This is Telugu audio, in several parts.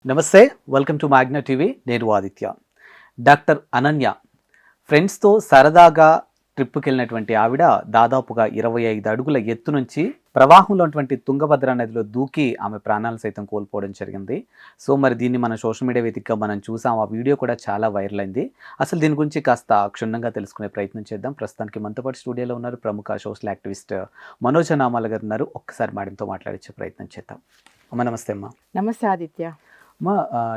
నమస్తే, వెల్కమ్ టు మ్యాగ్నా టీవీ. నేను ఆదిత్య. డాక్టర్ అనన్య ఫ్రెండ్స్తో సరదాగా ట్రిప్కి వెళ్ళినటువంటి ఆవిడ దాదాపుగా 25 అడుగుల ఎత్తు నుంచి ప్రవాహంలో ఉన్నటువంటి తుంగభద్ర నదిలో దూకి ఆమె ప్రాణాలు సైతం కోల్పోవడం జరిగింది. సో మరి దీన్ని మన సోషల్ మీడియా వేదికగా మనం చూసాం. ఆ వీడియో కూడా చాలా వైరల్ అయింది. అసలు దీని గురించి కాస్త క్షుణ్ణంగా తెలుసుకునే ప్రయత్నం చేద్దాం. ప్రస్తుతానికి మనతో పాటు స్టూడియోలో ఉన్నారు ప్రముఖ సోషల్ యాక్టివిస్ట్ మనోజ్ నామాల గారు ఉన్నారు. ఒక్కసారి మేడంతో మాట్లాడించే ప్రయత్నం చేద్దాం. అమ్మ నమస్తే. అమ్మ నమస్తే ఆదిత్య. మా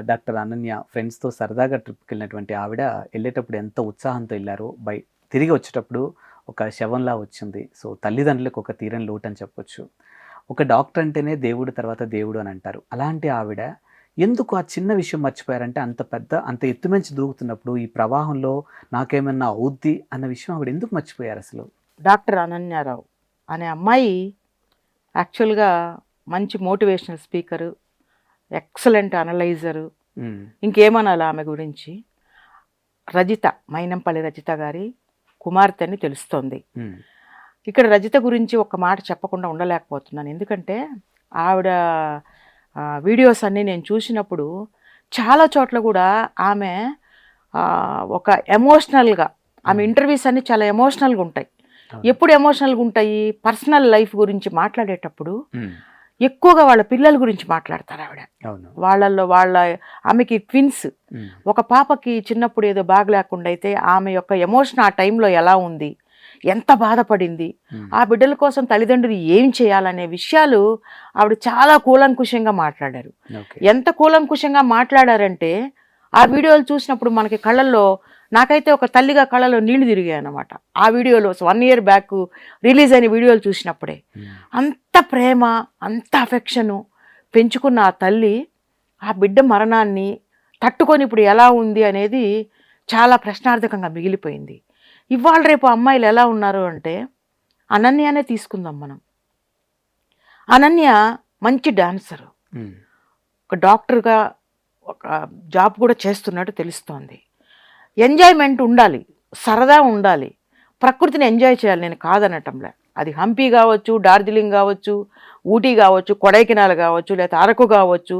డాక్టర్ అనన్య ఫ్రెండ్స్తో సరదాగా ట్రిప్కి వెళ్ళినటువంటి ఆవిడ వెళ్ళేటప్పుడు ఎంత ఉత్సాహంతో వెళ్ళారో తిరిగి వచ్చేటప్పుడు ఒక శవంలా వచ్చింది. సో తల్లిదండ్రులకు ఒక తీరని లోటు అని చెప్పొచ్చు. ఒక డాక్టర్ అంటేనే దేవుడు తర్వాత దేవుడు అని అంటారు. అలాంటి ఆవిడ ఎందుకు ఆ చిన్న విషయం మర్చిపోయారంటే అంత ఎత్తు మించి దూకుతున్నప్పుడు ఈ ప్రవాహంలో నాకేమన్నా అవుద్ది అన్న విషయం ఆవిడ ఎందుకు మర్చిపోయారు అసలు? డాక్టర్ అనన్యారావు అనే అమ్మాయి యాక్చువల్గా మంచి మోటివేషనల్ స్పీకరు, ఎక్సలెంట్ అనలైజరు, ఇంకేమనాలి ఆమె గురించి. రజిత, మైనంపల్లి రజిత గారి కుమార్తె అని తెలుస్తోంది. ఇక్కడ రజిత గురించి ఒక మాట చెప్పకుండా ఉండలేకపోతున్నాను. ఎందుకంటే ఆవిడ వీడియోస్ అన్నీ నేను చూసినప్పుడు చాలా చోట్ల కూడా ఆమె ఒక ఎమోషనల్గా, ఆమె ఇంటర్వ్యూస్ అన్నీ చాలా ఎమోషనల్గా ఉంటాయి. ఎప్పుడు ఎమోషనల్గా ఉంటాయి? పర్సనల్ లైఫ్ గురించి మాట్లాడేటప్పుడు ఎక్కువగా వాళ్ళ పిల్లల గురించి మాట్లాడతారు ఆవిడ. ఆమెకి ట్విన్స్, ఒక పాపకి చిన్నప్పుడు ఏదో బాగలేకుండా అయితే ఆమె యొక్క ఎమోషన్ ఆ టైంలో ఎలా ఉంది, ఎంత బాధపడింది, ఆ బిడ్డల కోసం తల్లిదండ్రులు ఏం చేయాలనే విషయాలు ఆవిడ చాలా కూలంకుషంగా మాట్లాడారు. ఎంత కూలంకుషంగా మాట్లాడారంటే ఆ వీడియోలు చూసినప్పుడు మనకి కళ్ళల్లో, నాకైతే ఒక తల్లిగా కళ్ళలో నీళ్లు తిరిగాయి అన్నమాట. ఆ వీడియోలో 1 year బ్యాక్ రిలీజ్ అయిన వీడియోలు చూసినప్పుడే అంత ప్రేమ, అంత అఫెక్షను పెంచుకున్న ఆ తల్లి ఆ బిడ్డ మరణాన్ని తట్టుకొని ఇప్పుడు ఎలా ఉంది అనేది చాలా ప్రశ్నార్థకంగా మిగిలిపోయింది. ఇవాళ రేపు అమ్మాయిలు ఎలా ఉన్నారు అంటే, అనన్యనే తీసుకుందాం మనం. అనన్య మంచి డాన్సరు, ఒక డాక్టర్గా ఒక జాబ్ కూడా చేస్తున్నట్టు తెలుస్తోంది. ఎంజాయ్మెంట్ ఉండాలి, సరదా ఉండాలి, ప్రకృతిని ఎంజాయ్ చేయాలి. నేను కాదనటంలే. అది హంపి కావచ్చు, డార్జిలింగ్ కావచ్చు, ఊటీ కావచ్చు, కొడైకెనాల్ కావచ్చు, లేకపోతే అరకు కావచ్చు,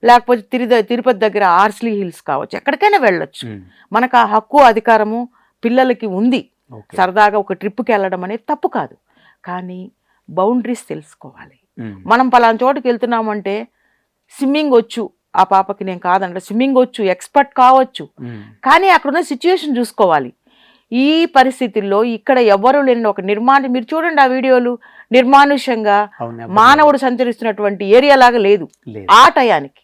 లేకపోతే తిరుపతి దగ్గర ఆర్స్లీ హిల్స్ కావచ్చు, ఎక్కడికైనా వెళ్ళొచ్చు. మనకు ఆ హక్కు అధికారము పిల్లలకి ఉంది. సరదాగా ఒక ట్రిప్కి వెళ్ళడం అనేది తప్పు కాదు. కానీ బౌండరీస్ తెలుసుకోవాలి. మనం పలానా చోటుకి వెళ్తున్నామంటే స్విమ్మింగ్ వచ్చు ఆ పాపకి, నేను కాదంటే స్విమ్మింగ్ వచ్చు, ఎక్స్పర్ట్ కావచ్చు, కానీ అక్కడున్న సిచ్యువేషన్ చూసుకోవాలి. ఈ పరిస్థితుల్లో ఇక్కడ ఎవరు లేని ఒక మీరు చూడండి ఆ వీడియోలు, నిర్మానుష్యంగా మానవుడు సంచరిస్తున్నటువంటి ఏరియా లాగా లేదు ఆ టయానికి.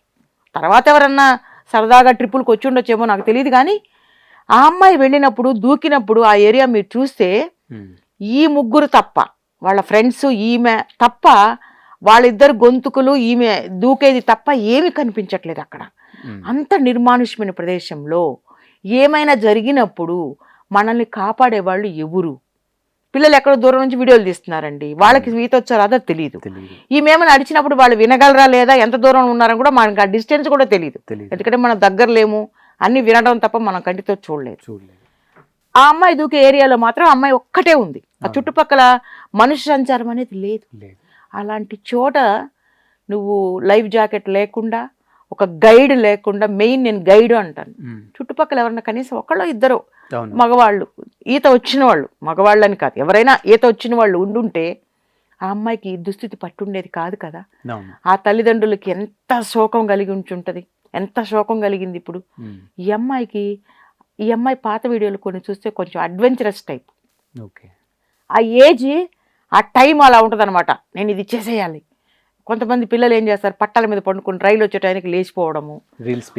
తర్వాత ఎవరన్నా సరదాగా ట్రిప్పులకు వచ్చి ఉండొచ్చేమో నాకు తెలియదు, కానీ ఆ అమ్మాయి వెళ్ళినప్పుడు దూకినప్పుడు ఆ ఏరియా మీరు చూస్తే ఈ ముగ్గురు తప్ప, వాళ్ళ ఫ్రెండ్స్, ఈమె తప్ప, వాళ్ళిద్దరు గొంతుకులు, ఈమె దూకేది తప్ప ఏమి కనిపించట్లేదు అక్కడ. అంత నిర్మానుష్యమైన ప్రదేశంలో ఏమైనా జరిగినప్పుడు మనల్ని కాపాడేవాళ్ళు ఎవరు? పిల్లలు ఎక్కడో దూరం నుంచి వీడియోలు తీస్తున్నారండి, వాళ్ళకి ఈత వచ్చారో అదో తెలియదు. ఈమెమో నడిచినప్పుడు వాళ్ళు వినగలరా లేదా, ఎంత దూరం ఉన్నారని కూడా మనకి ఆ డిస్టెన్స్ కూడా తెలియదు. ఎందుకంటే మనం దగ్గర లేము, అన్ని వినడం తప్ప మనం కంటితో చూడలేదు. ఆ అమ్మాయి దూకే ఏరియాలో మాత్రం అమ్మాయి ఒక్కటే ఉంది. ఆ చుట్టుపక్కల మనుష్య సంచారం అనేది లేదు. అలాంటి చోట నువ్వు లైఫ్ జాకెట్ లేకుండా, ఒక గైడ్ లేకుండా, మెయిన్ నేను గైడ్ అంటాను, చుట్టుపక్కల ఎవరన్నా కనీసం ఒకళ్ళో ఇద్దరు మగవాళ్ళు, ఈత వచ్చిన వాళ్ళు, మగవాళ్ళని కాదు ఎవరైనా ఈత వచ్చిన వాళ్ళు ఉండుంటే ఆ అమ్మాయికి దుస్థితి పట్టుండేది కాదు కదా. ఆ తల్లిదండ్రులకి ఎంత శోకం కలిగి ఉంచుంటుంది, ఎంత శోకం కలిగింది. ఇప్పుడు ఈ అమ్మాయి పాత వీడియోలు కొన్ని చూస్తే కొంచెం అడ్వెంచరస్ టైప్. ఆ ఏజ్, ఆ టైం అలా ఉంటుంది అనమాట. నేను ఇది చేసేయాలి. కొంతమంది పిల్లలు ఏం చేస్తారు, పట్టాల మీద పండుకుని రైలు వచ్చే టైంకి లేచిపోవడము, రీల్స్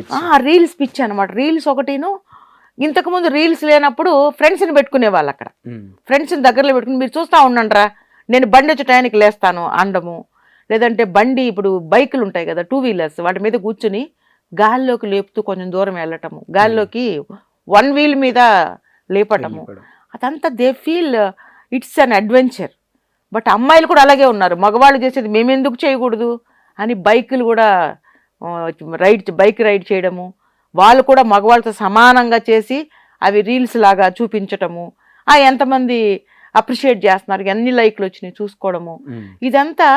పిచ్చి అనమాట. రీల్స్ ఒకటిను, ఇంతకుముందు రీల్స్ లేనప్పుడు ఫ్రెండ్స్ని పెట్టుకునే వాళ్ళు, అక్కడ ఫ్రెండ్స్ని దగ్గరలో పెట్టుకుని మీరు చూస్తూ ఉండండిరా, నేను బండి వచ్చే టైంకి లేస్తాను అనడము. లేదంటే బండి, ఇప్పుడు బైకులు ఉంటాయి కదా, 2 wheelers, వాటి మీద కూర్చుని గాల్లోకి లేపుతూ కొంచెం దూరం వెళ్ళటము, గాల్లోకి 1 wheel మీద లేపటము, అదంతా they feel it's an adventure. But అమ్మాయిలు కూడా అలాగే ఉన్నారు. మగవాళ్ళు చేసేది మేమెందుకు చేయకూడదు అని బైకులు కూడా బైక్ రైడ్ చేయడము, వాళ్ళు కూడా మగవాళ్ళతో సమానంగా చేసి అవి రీల్స్ లాగా చూపించటము, ఎంతమంది అప్రిషియేట్ చేస్తున్నారు, ఎన్ని లైక్లు వచ్చినాయి చూసుకోవడము. ఇదంతా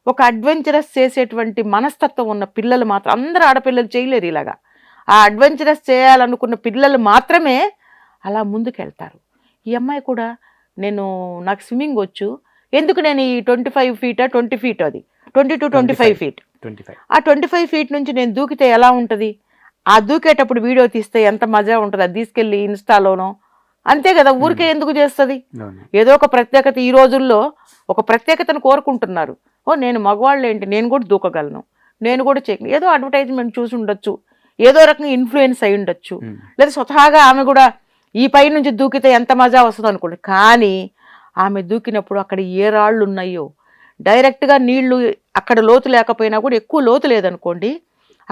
ఒక అడ్వెంచరస్ చేసేటువంటి మనస్తత్వం ఉన్న పిల్లలు మాత్రం, అందరూ ఆడపిల్లలు చేయలేరు ఇలాగా. ఆ అడ్వెంచరస్ చేయాలనుకున్న పిల్లలు మాత్రమే అలా ముందుకెళ్తారు. ఈ అమ్మాయి కూడా నాకు స్విమ్మింగ్ వచ్చు, ఎందుకు నేను ఈ 25 feet 20 feet అది 20 to 25 feet, 25 ఆ 25 feet నుంచి నేను దూకితే ఎలా ఉంటుంది, ఆ దూకేటప్పుడు వీడియో తీస్తే ఎంత మజా ఉంటుంది, అది తీసుకెళ్ళి ఇన్స్టాలోనో, అంతే కదా, ఊరికే ఎందుకు చేస్తుంది. ఏదో ఒక ప్రత్యేకత, ఈ రోజుల్లో ఒక ప్రత్యేకతను కోరుకుంటున్నారు. నేను మగవాళ్ళు ఏంటి, నేను కూడా దూకగలను, నేను కూడా చేయగలను, ఏదో అడ్వర్టైజ్మెంట్ చూసి ఉండొచ్చు, ఏదో రకంగా ఇన్ఫ్లుయెన్స్ అయి ఉండొచ్చు, లేదా స్వతహాగా ఆమె కూడా ఈ పై నుంచి దూకితే ఎంత మజా వస్తుంది అనుకోండి. కానీ ఆమె దూకినప్పుడు అక్కడ ఏ రాళ్ళు ఉన్నాయో, డైరెక్ట్గా నీళ్లు అక్కడ లోతు లేకపోయినా కూడా, ఎక్కువ లోతు లేదనుకోండి,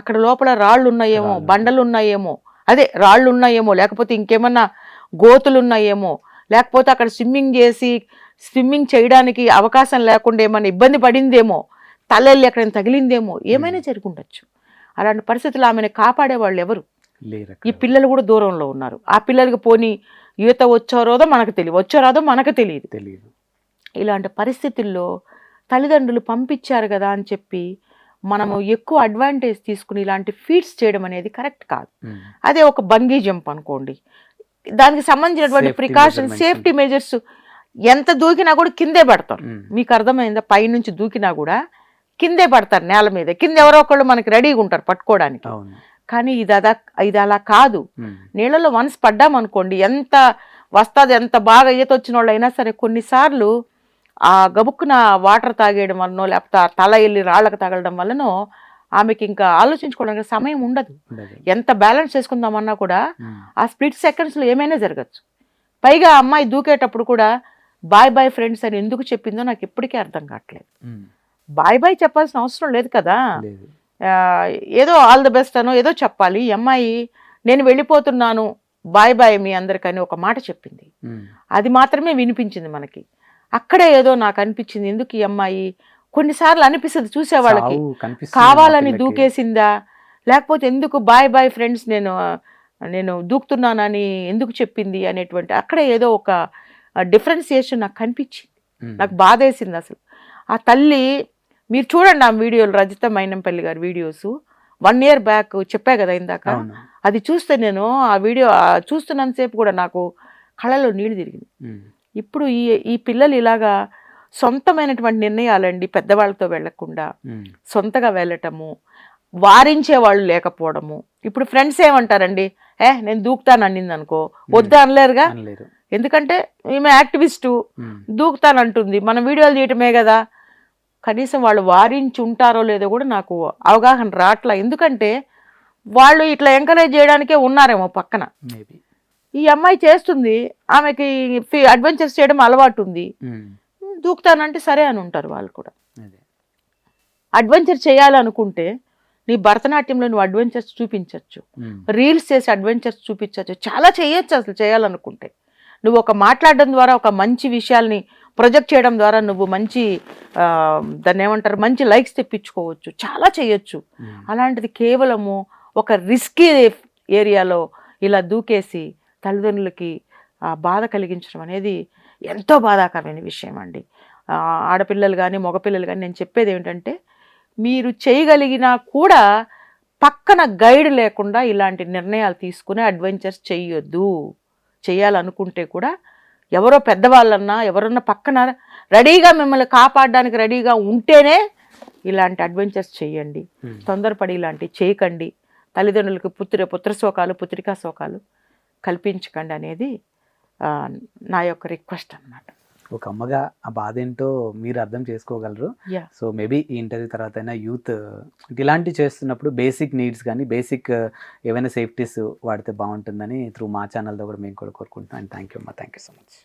అక్కడ లోపల రాళ్ళు ఉన్నాయేమో, బండలు ఉన్నాయేమో, అదే రాళ్ళు ఉన్నాయేమో, లేకపోతే ఇంకేమన్నా గోతులు ఉన్నాయేమో, లేకపోతే అక్కడ స్విమ్మింగ్ చేయడానికి అవకాశం లేకుండా ఏమైనా ఇబ్బంది పడిందేమో, తలెళ్ళి ఎక్కడ తగిలిందేమో, ఏమైనా జరుగుండొచ్చు. అలాంటి పరిస్థితులు ఆమెను కాపాడే వాళ్ళు ఎవరు? ఈ పిల్లలు కూడా దూరంలో ఉన్నారు. ఆ పిల్లలకి పోనీ ఈత వచ్చారోదో మనకు తెలియదు, వచ్చారాదో మనకు తెలియదు. ఇలాంటి పరిస్థితుల్లో తల్లిదండ్రులు పంపించారు కదా అని చెప్పి మనము ఎక్కువ అడ్వాంటేజ్ తీసుకుని ఇలాంటి ఫీట్స్ చేయడం అనేది కరెక్ట్ కాదు. అదే ఒక బంగీ జంప్ అనుకోండి, దానికి సంబంధించినటువంటి ప్రికాషన్, సేఫ్టీ మెజర్స్, ఎంత దూకినా కూడా కిందే పడతారు. మీకు అర్థమైందా? పైనుంచి దూకినా కూడా కిందే పడతారు, నేల మీద. కింద ఎవరో ఒకళ్ళు మనకి రెడీగా ఉంటారు పట్టుకోవడానికి. కానీ ఇది అలా కాదు. నీళ్ళలో వన్స్ పడ్డామనుకోండి, ఎంత వస్తుంది, ఎంత బాగా ఈత వచ్చిన వాళ్ళు అయినా సరే, కొన్నిసార్లు ఆ గబుక్కున వాటర్ తాగేయడం వల్లనో, లేకపోతే తల వెళ్ళి రాళ్ళకు తగలడం వల్లనో ఆమెకి ఇంకా ఆలోచించుకోవడానికి సమయం ఉండదు. ఎంత బ్యాలెన్స్ చేసుకుందామన్నా కూడా ఆ స్ప్లిట్ సెకండ్స్లో ఏమైనా జరగచ్చు. పైగా ఆ అమ్మాయి దూకేటప్పుడు కూడా బాయ్ ఫ్రెండ్స్ అని ఎందుకు చెప్పిందో నాకు ఇప్పటికీ అర్థం కావట్లేదు. బాయ్ చెప్పాల్సిన అవసరం లేదు కదా, ఏదో ఆల్ ద బెస్ట్ అనో ఏదో చెప్పాలి. ఈ అమ్మాయి నేను వెళ్ళిపోతున్నాను, బాయ్ మీ అందరికని ఒక మాట చెప్పింది. అది మాత్రమే వినిపించింది మనకి. అక్కడే ఏదో నాకు అనిపించింది, ఎందుకు ఈ అమ్మాయి, కొన్నిసార్లు అనిపిస్తుంది చూసేవాళ్ళకి, కావాలని దూకేసిందా, లేకపోతే ఎందుకు బాయ్ ఫ్రెండ్స్ నేను దూకుతున్నానని ఎందుకు చెప్పింది అనేటువంటి, అక్కడే ఏదో ఒక డిఫరెన్సియేషన్ నాకు కనిపించింది. నాకు బాధేసింది అసలు. ఆ తల్లి, మీరు చూడండి ఆ వీడియోలు, రజిత మైనంపల్లి గారి వీడియోస్ 1 year బ్యాక్ చెప్పా కదా ఇందాక, అది చూస్తే నేను ఆ వీడియో చూస్తున్నంతసేపు కూడా నాకు కళ్ళలో నీళ్లు తిరిగింది. ఇప్పుడు ఈ పిల్లలు ఇలాగా సొంతమైనటువంటి నిర్ణయాలండి, పెద్దవాళ్ళతో వెళ్లకుండా సొంతగా వెళ్ళటము, వారించే వాళ్ళు లేకపోవడము. ఇప్పుడు ఫ్రెండ్స్ ఏమంటారండి, నేను దూకుతాను అనింది అనుకో, వద్దా అనలేరుగా, ఎందుకంటే ఈమె యాక్టివిస్టు, దూకుతానంటుంది, మన వీడియోలు తీయటమే కదా. కనీసం వాళ్ళు వారించి ఉంటారో లేదో కూడా నాకు అవగాహన రావట్లా. ఎందుకంటే వాళ్ళు ఇట్లా ఎంకరేజ్ చేయడానికే ఉన్నారేమో పక్కన. ఈ అమ్మాయి చేస్తుంది, ఆమెకి అడ్వెంచర్స్ చేయడం అలవాటు ఉంది, దూకుతానంటే సరే అని ఉంటారు వాళ్ళు కూడా. అడ్వెంచర్ చేయాలనుకుంటే నీ భరతనాట్యంలో నువ్వు అడ్వెంచర్స్ చూపించవచ్చు, రీల్స్ చేసి అడ్వెంచర్స్ చూపించవచ్చు, చాలా చేయొచ్చు అసలు చేయాలనుకుంటే. నువ్వు ఒక మాట్లాడడం ద్వారా, ఒక మంచి విషయాల్ని ప్రొజెక్ట్ చేయడం ద్వారా నువ్వు మంచి దాన్ని ఏమంటారు, మంచి లైక్స్ తెప్పించుకోవచ్చు, చాలా చేయొచ్చు. అలాంటిది కేవలము ఒక రిస్కీ ఏరియాలో ఇలా దూకేసి తల్లిదండ్రులకి బాధ కలిగించడం అనేది ఎంతో బాధాకరమైన విషయం అండి. ఆడపిల్లలు కానీ మగపిల్లలు కానీ నేను చెప్పేది ఏమిటంటే, మీరు చేయగలిగినా కూడా పక్కన గైడ్ లేకుండా ఇలాంటి నిర్ణయాలు తీసుకుని అడ్వెంచర్స్ చెయ్యొద్దు. చేయాలనుకుంటే కూడా ఎవరో పెద్దవాళ్ళన్నా ఎవరన్నా పక్కన రెడీగా మిమ్మల్ని కాపాడడానికి రెడీగా ఉంటేనే ఇలాంటి అడ్వెంచర్స్ చేయండి. తొందరపడి ఇలాంటివి చేయకండి. తల్లిదండ్రులకు పుత్రశోకాలు పుత్రికా శోకాలు కల్పించకండి అనేది నా యొక్క రిక్వెస్ట్ అన్నమాట. ఒక అమ్మగా ఆ బాధ ఏంటో మీరు అర్థం చేసుకోగలరు. సో మేబీ ఈ ఇంటర్వ్యూ తర్వాత అయినా యూత్ ఇలాంటివి చేస్తున్నప్పుడు బేసిక్ నీడ్స్ కానీ బేసిక్ ఏవైనా సేఫ్టీస్ వాడితే బాగుంటుందని త్రూ మా ఛానల్తో కూడా మేము కూడా కోరుకుంటున్నాం. అండ్ థ్యాంక్ యూ అమ్మా, థ్యాంక్ యూ సో మచ్.